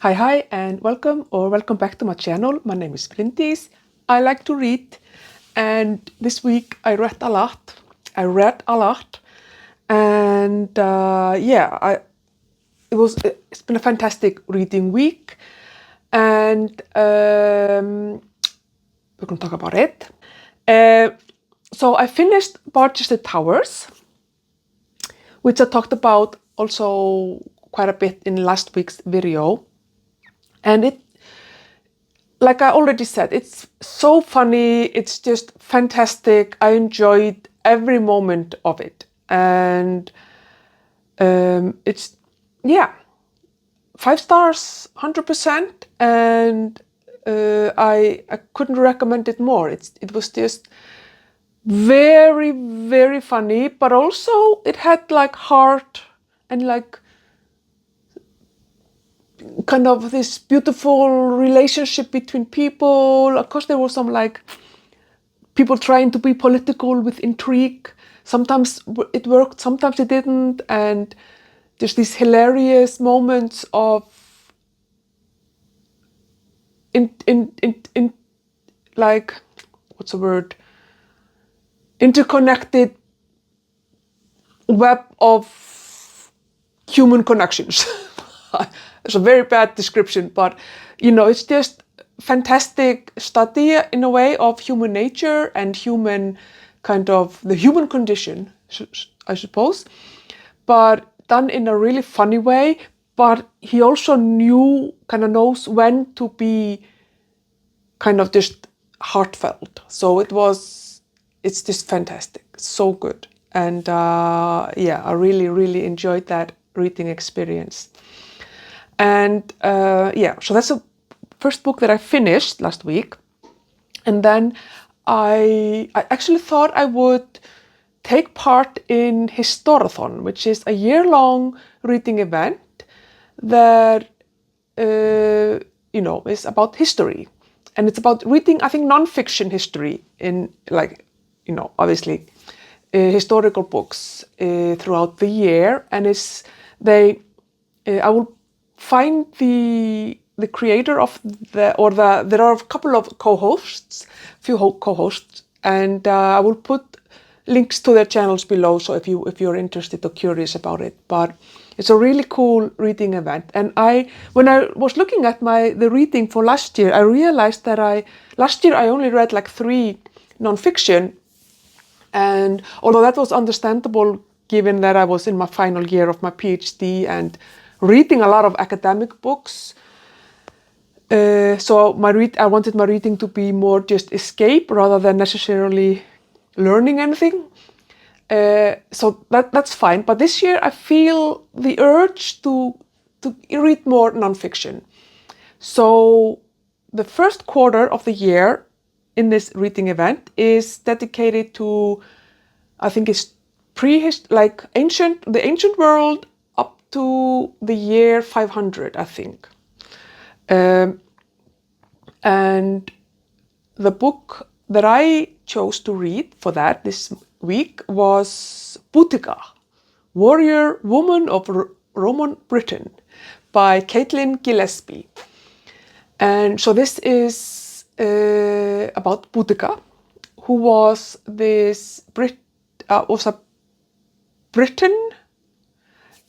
Hi, and welcome back to my channel. My name is Boudice. I like to read, and this week I read a lot. And it's been a fantastic reading week, and we're going to talk about it. So I finished Barchester Towers, which I talked about also quite a bit in last week's video. And it, like I already said, it's so funny. It's just fantastic. I enjoyed every moment of it. And it's, 5 stars, 100%. And I couldn't recommend it more. It was just very, very funny, but also it had like heart and like kind of this beautiful relationship between people. Of course, there were some like people trying to be political with intrigue. Sometimes it worked, sometimes it didn't, and there's these hilarious moments of like, what's the word? Interconnected web of human connections. It's a very bad description, but it's just fantastic study in a way of human nature and human kind of the human condition, I suppose, but done in a really funny way. But he also knows when to be kind of just heartfelt. So it's just fantastic, so good. And I really, really enjoyed that reading experience. And so that's the first book that I finished last week. And then I actually thought I would take part in Historathon, which is a year-long reading event that is about history. And it's about reading, I think, non-fiction history in obviously historical books throughout the year. And I will find the creator of there are a couple of few co-hosts, and I will put links to their channels below. So if you're interested or curious about it, but it's a really cool reading event. And when I was looking at the reading for last year, I realized that last year I only read like 3 nonfiction, and although that was understandable given that I was in my final year of my PhD and reading a lot of academic books. So I wanted my reading to be more just escape rather than necessarily learning anything. So that's fine. But this year I feel the urge to read more nonfiction. So the first quarter of the year in this reading event is dedicated to, I think it's the ancient world up to the year 500, I think. And the book that I chose to read for that this week was Boudice, Warrior Woman of Roman Britain by Caitlin Gillespie. And so this is about Boudice, who was a Briton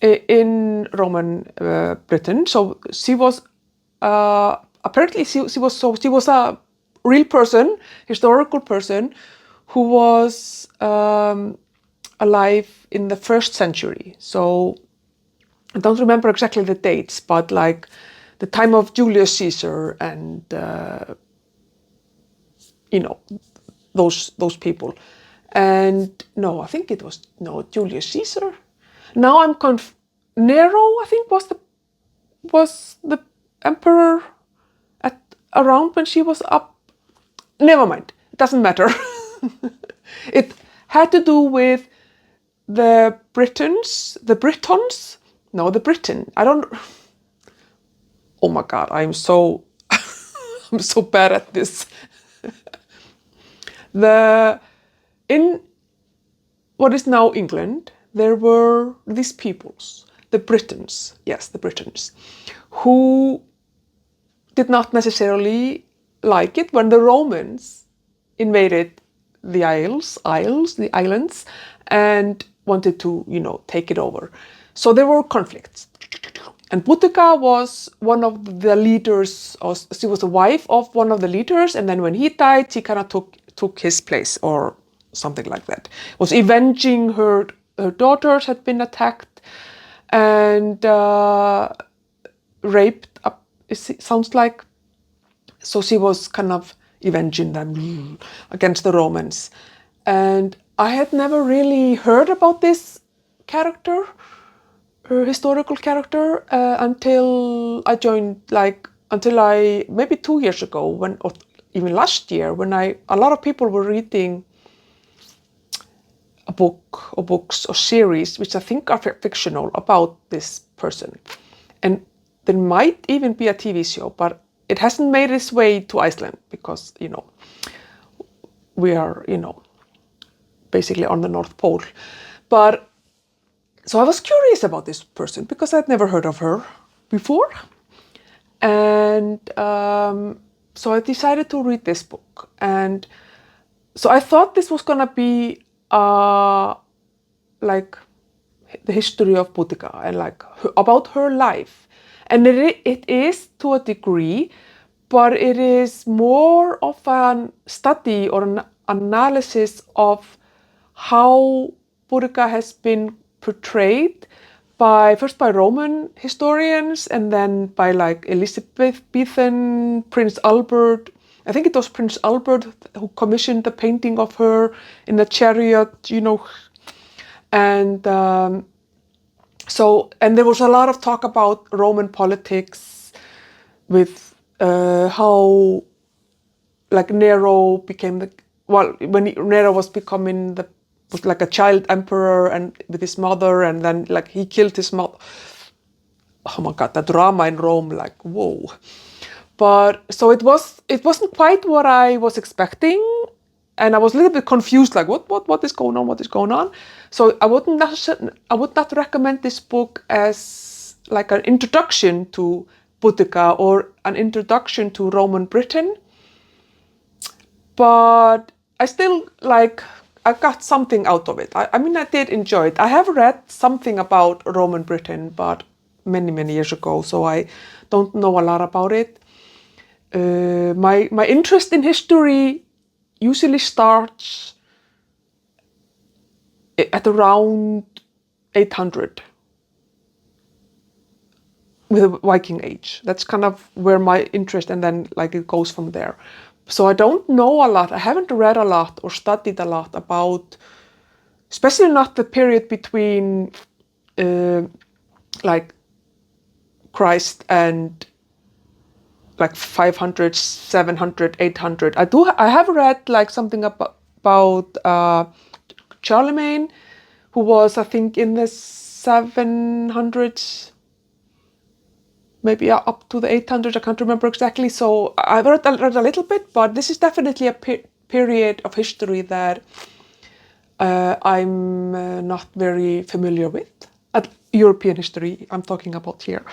in Roman Britain. So she was apparently she was a real person, historical person, who was alive in the 1st century. So I don't remember exactly the dates, but like the time of Julius Caesar and those people. And no, I think it was Julius Caesar. Now I'm Nero, I think, was the emperor around when she was up. Never mind, it doesn't matter. It had to do with the Britons. I don't. Oh my God, I'm so bad at this. In what is now England, there were these peoples, the Britons, who did not necessarily like it when the Romans invaded the the islands, and wanted to, take it over. So there were conflicts. And Boudice was one of the leaders, or she was the wife of one of the leaders, and then when he died, she kind of took his place, or something like that. Was avenging her daughters had been attacked and raped. It sounds like. So she was kind of avenging them against the Romans. And I had never really heard about this character, her historical character, until I joined, maybe 2 years ago, or even last year, when a lot of people were reading a book or books or series, which I think are fictional, about this person. And there might even be a TV show, but it hasn't made its way to Iceland because, we are, basically on the North Pole. But so I was curious about this person because I'd never heard of her before. And so I decided to read this book. And so I thought this was going to be like the history of Boudice and about her life. And it is to a degree, but it is more of a study or an analysis of how Boudice has been portrayed first by Roman historians, and then by Elizabethan, Prince Albert. I think it was Prince Albert who commissioned the painting of her in the chariot, and and there was a lot of talk about Roman politics with how Nero became when Nero was like a child emperor and with his mother, and then he killed his mother. Oh my God, the drama in Rome, whoa. But so it wasn't quite what I was expecting, and I was a little bit confused, what is going on? What is going on? So I would not recommend this book as an introduction to Boudice or an introduction to Roman Britain. But I still I got something out of it. I did enjoy it. I have read something about Roman Britain, but many, many years ago, so I don't know a lot about it. My interest in history usually starts at around 800 with the Viking Age. That's kind of where my interest, and then it goes from there. So I don't know a lot. I haven't read a lot or studied a lot about, especially not the period between Christ and 500, 700, 800. I have read something about Charlemagne, who was, I think, in the 700s, maybe up to the 800s, I can't remember exactly. So I read a little bit, but this is definitely a period of history that I'm not very familiar with. European history I'm talking about here.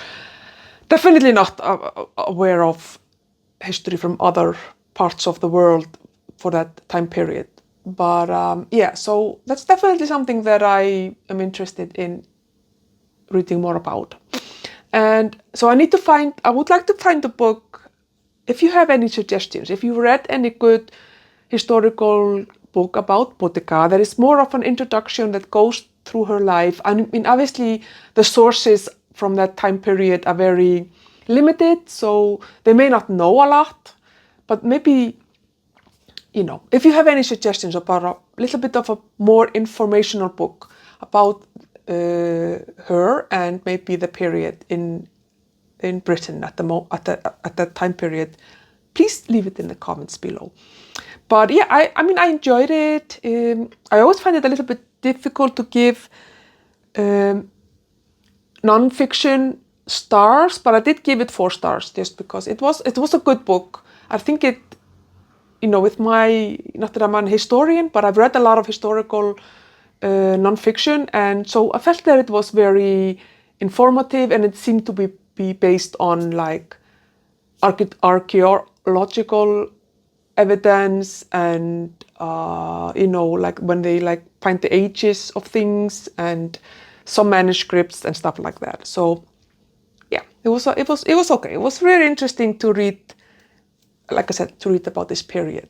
Definitely not aware of history from other parts of the world for that time period. But so that's definitely something that I am interested in reading more about. And so I would like to find the book. If you have any suggestions, if you read any good historical book about Boudice, there is more of an introduction that goes through her life. Obviously the sources from that time period are very limited, so they may not know a lot, but maybe, if you have any suggestions about a little bit of a more informational book about her and maybe the period in Britain at that time period, please leave it in the comments below. But yeah, I enjoyed it. I always find it a little bit difficult to give non-fiction stars, but I did give it 4 stars just because it was a good book. I think it, with not that I'm an historian, but I've read a lot of historical non-fiction, and so I felt that it was very informative, and it seemed to be based on a archaeological evidence and like when they like find the ages of things and some manuscripts and stuff like that. So yeah, it was okay. It was really interesting to read, like I said, to read about this period.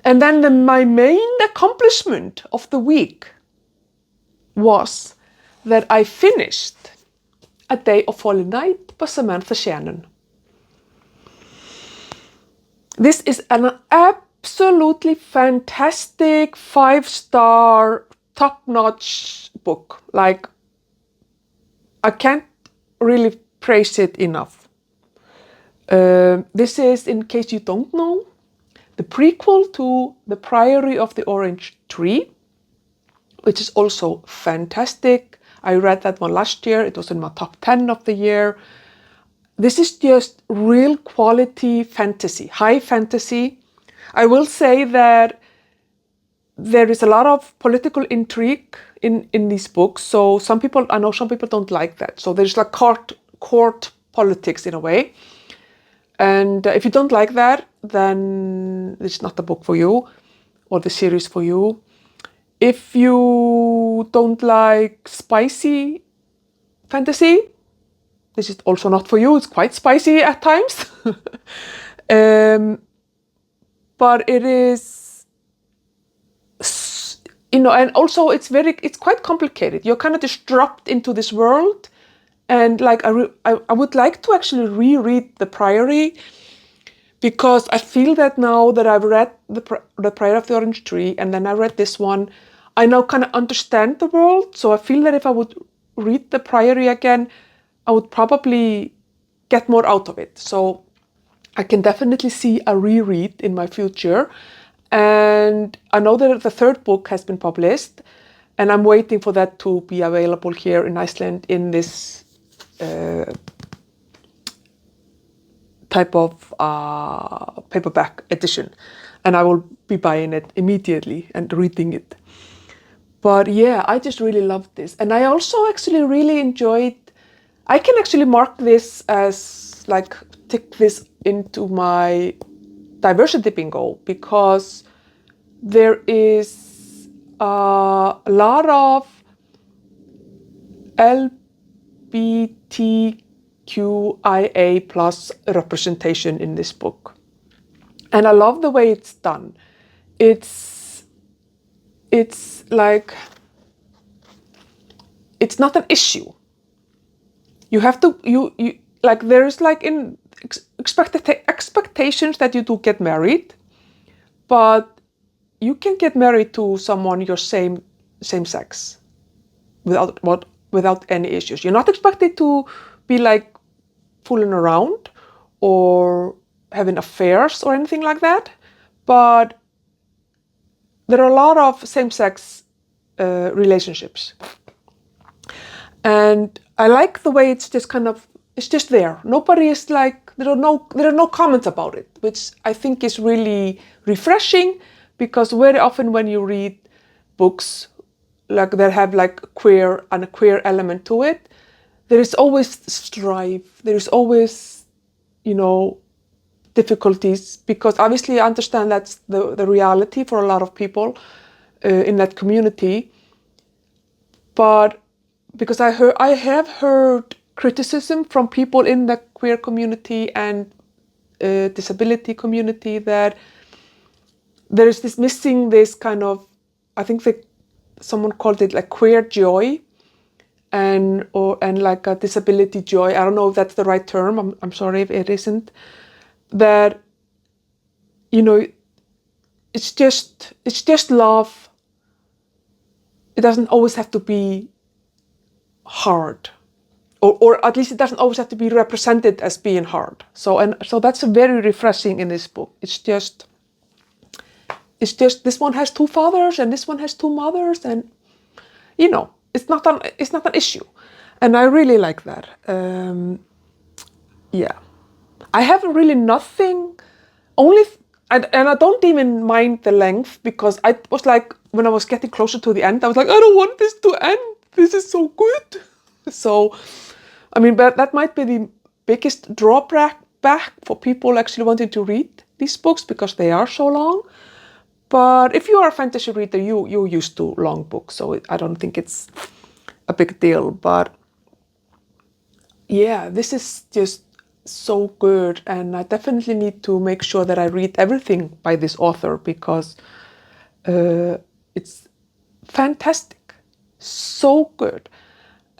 And then my main accomplishment of the week was that I finished A Day of Holy Night by Samantha Shannon. This is an absolutely fantastic 5-star, top-notch book. Like, I can't really praise it enough. This is, in case you don't know, the prequel to The Priory of the Orange Tree, which is also fantastic. I read that one last year. It was in my top 10 of the year. This is just real quality fantasy, high fantasy. I will say that there is a lot of political intrigue in these books. So I know some people don't like that. So there's like court politics in a way. And if you don't like that, then it's not the book for you or the series for you. If you don't like spicy fantasy, this is also not for you. It's quite spicy at times. But it is, and also it's quite complicated. You're kind of just dropped into this world. And like I would like to actually reread The Priory, because I feel that now that I've read the Priory of the Orange Tree and then I read this one, I now kind of understand the world. So I feel that if I would read The Priory again, I would probably get more out of it. So I can definitely see a reread in my future. And I know that the third book has been published, and I'm waiting for that to be available here in Iceland in this type of paperback edition, and I will be buying it immediately and reading it. But yeah, I just really loved this, and I also actually really enjoyed. I can actually mark this as like tick this into my diversity bingo, because there is a lot of LGBTQIA plus representation in this book. And I love the way it's done. It's like, it's not an issue. You have to, you like, there's like in expectations that you do get married, but you can get married to someone your same sex without any issues. You're not expected to be like fooling around or having affairs or anything like that, but there are a lot of same-sex relationships. And I like the way it's just kind of, it's just there. Nobody is like, there are no comments about it, which I think is really refreshing, because very often when you read books like that have like a queer element to it, there is always strife. There is always, difficulties, because obviously I understand that's the reality for a lot of people in that community. But because I have heard criticism from people in the queer community and disability community that there is this missing this kind of, I think someone called it like queer joy and like a disability joy. I don't know if that's the right term. I'm sorry if it isn't. That, it's just love. It doesn't always have to be hard, or at least it doesn't always have to be represented as being hard. So that's very refreshing in this book. It's just this one has two fathers and this one has two mothers, and it's not an issue, and I really like that. Yeah, I have really nothing. And I don't even mind the length, because I was like, when I was getting closer to the end, I was like, I don't want this to end. This is so good. So, I mean, but that might be the biggest drawback back for people actually wanting to read these books because they are so long. But if you are a fantasy reader, you're used to long books, so I don't think it's a big deal. But yeah, this is just so good, and I definitely need to make sure that I read everything by this author because it's fantastic, so good.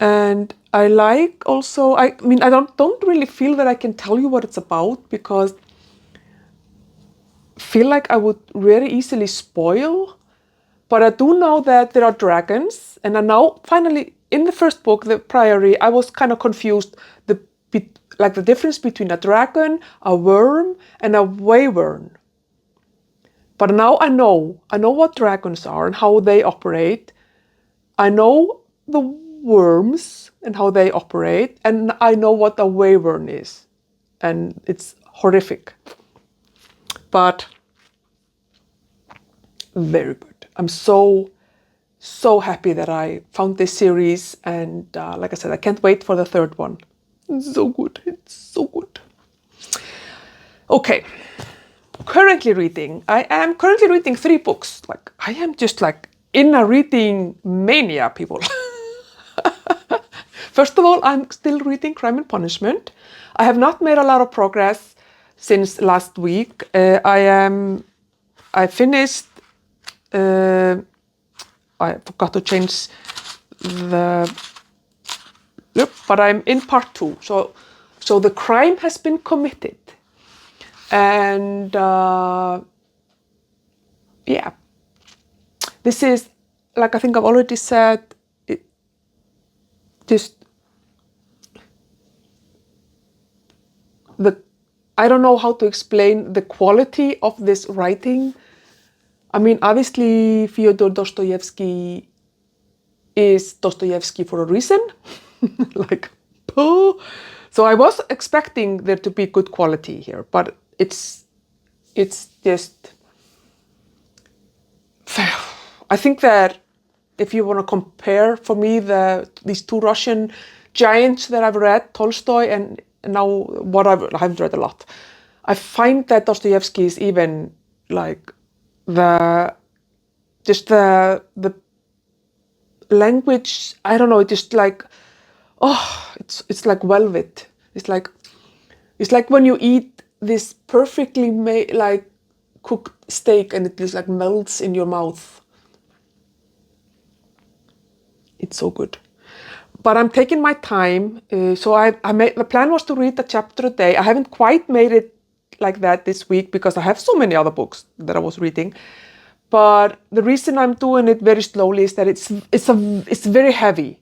And I like also, I mean, I don't really feel that I can tell you what it's about because I feel like I would very easily spoil. But I do know that there are dragons, and I know finally in the first book, the Priory, I was kind of confused the difference between a dragon, a worm, and a wyvern. But now I know what dragons are and how they operate. I know the worms and how they operate, and I know what a wyvern is, and it's horrific. But very good. I'm so happy that I found this series, and like I said, I can't wait for the third one. It's so good. It's so good. Okay. I am currently reading 3 books. Like I am just like in a reading mania, people. First of all, I'm still reading Crime and Punishment. I have not made a lot of progress since last week. I finished. I forgot to change but I'm in part 2. So the crime has been committed, and yeah, this is, like I think I've already said, I don't know how to explain the quality of this writing. I mean, obviously, Fyodor Dostoyevsky is Dostoyevsky for a reason. So I was expecting there to be good quality here, but it's just. I think that if you want to compare, for me, these 2 Russian giants that I've read, Tolstoy and now what I haven't read a lot, I find that Dostoyevsky is even like the language, I don't know, just like, it's like velvet. It's like when you eat this perfectly made, like cooked steak and it just like melts in your mouth. It's so good. But I'm taking my time. So the plan was to read a chapter a day. I haven't quite made it like that this week because I have so many other books that I was reading. But the reason I'm doing it very slowly is that it's very heavy.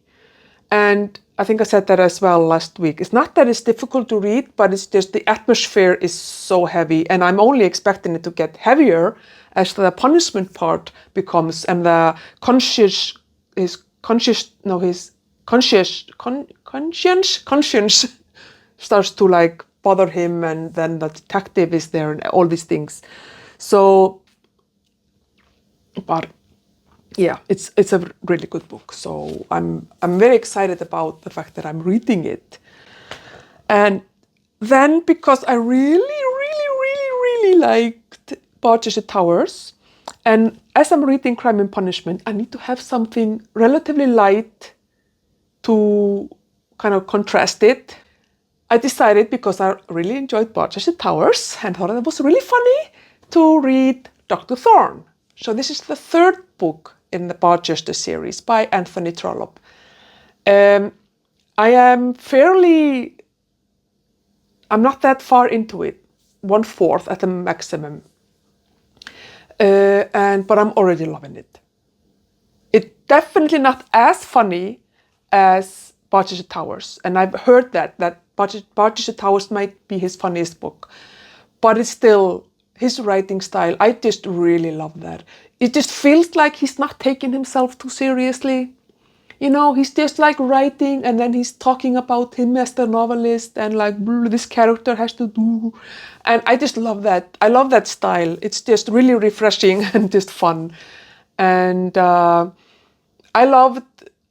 And I think I said that as well last week. It's not that it's difficult to read, but it's just the atmosphere is so heavy. And I'm only expecting it to get heavier as the punishment part becomes, and the conscience starts to like bother him, and then the detective is there and all these things. So, but yeah, it's a really good book. So I'm very excited about the fact that I'm reading it. And then because I really liked Barchester Towers, and as I'm reading Crime and Punishment, I need to have something relatively light to kind of contrast it. I decided, because I really enjoyed Barchester Towers and thought it was really funny, to read Dr. Thorne. So this is the 3rd book in the Barchester series by Anthony Trollope. I'm not that far into it, 1/4 at the maximum. But I'm already loving it. It's definitely not as funny as Barchester Towers, and I've heard that Barchester Towers might be his funniest book, but it's still his writing style. I just really love that. It just feels like he's not taking himself too seriously. You know, he's just like writing, and then he's talking about him as the novelist, and like this character has to do. And I just love that. I love that style. It's just really refreshing and just fun. And I loved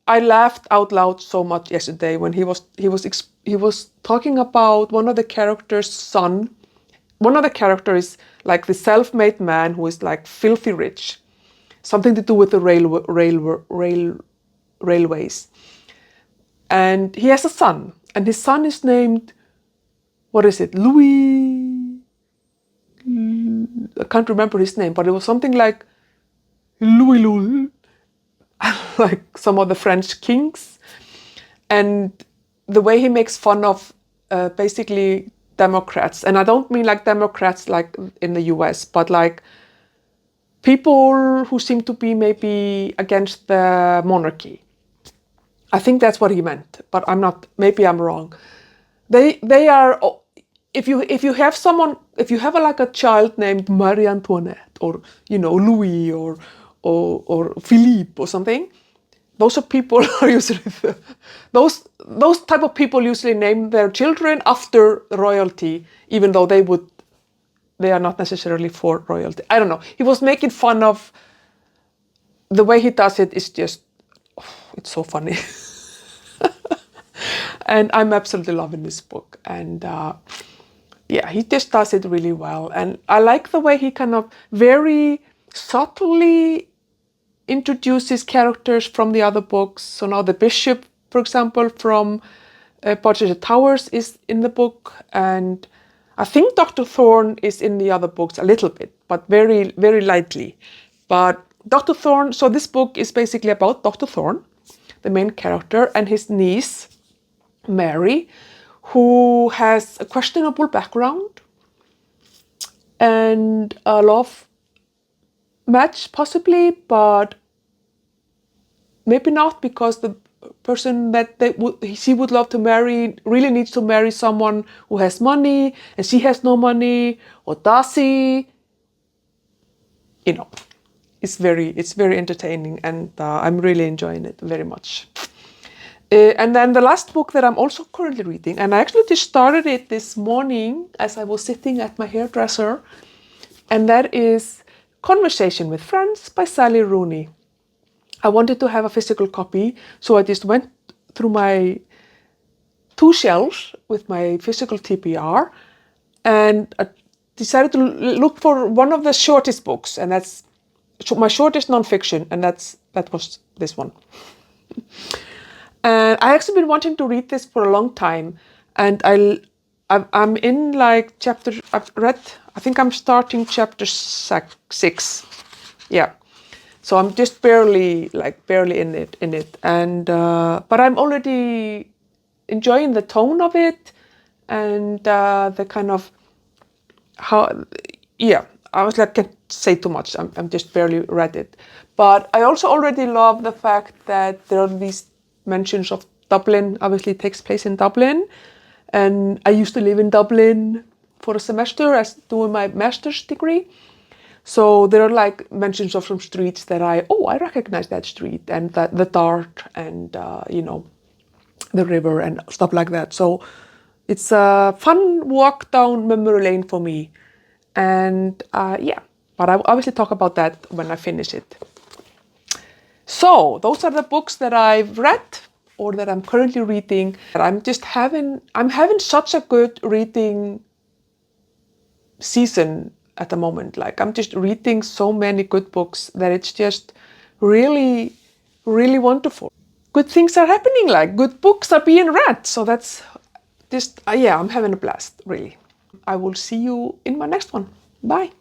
I laughed out loud so much yesterday when he was talking about one of the characters' son. One of the characters is like the self-made man who is like filthy rich, something to do with the railways, and he has a son, and his son is named, what is it, Louis? I can't remember his name, but it was something like Louis. Like some of the French kings, and the way he makes fun of basically Democrats, and I don't mean like Democrats like in the US, but like people who seem to be maybe against the monarchy. I think that's what he meant, but I'm not, maybe I'm wrong. They are, if you have like a child named Marie Antoinette, or Louis, or Philippe or something, those are people are usually those type of people usually name their children after royalty, even though they are not necessarily for royalty. I don't know. He was making fun of the way he does it. Is just, it's so funny. And I'm absolutely loving this book, and he just does it really well. And I like the way he kind of very subtly introduces characters from the other books. So now the bishop, for example, from Barchester Towers is in the book, and I think Dr. Thorne is in the other books a little bit, but very, very lightly. But Dr. Thorne, so this book is basically about Dr. Thorne, the main character, and his niece, Mary, who has a questionable background and a love match possibly, but maybe not, because the person that she would love to marry really needs to marry someone who has money, and she has no money, or does he? It's very entertaining, and I'm really enjoying it very much. And then the last book that I'm also currently reading, and I actually just started it this morning as I was sitting at my hairdresser, and that is Conversation with Friends by Sally Rooney. I wanted to have a physical copy, so I just went through my 2 shelves with my physical TBR, and I decided to look for one of the shortest books, and that's my shortest nonfiction, and that was this one. And I actually been wanting to read this for a long time, and I'm in like I think I'm starting chapter 6. Yeah. So I'm just barely in it, and but I'm already enjoying the tone of it, and the kind of how. Yeah, I was like, can't say too much. I'm just barely read it, but I also already love the fact that there are these mentions of Dublin. Obviously, it takes place in Dublin, and I used to live in Dublin for a semester as doing my master's degree. So there are like mentions of some streets that I recognize that street, and the Dart, and the river and stuff like that. So it's a fun walk down memory lane for me, and but I will obviously talk about that when I finish it. So those are the books that I've read or that I'm currently reading. I'm having such a good reading season at the moment. Like, I'm just reading so many good books that it's just really, really wonderful. Good things are happening, like good books are being read. So that's just, I'm having a blast, really. I will see you in my next one. Bye.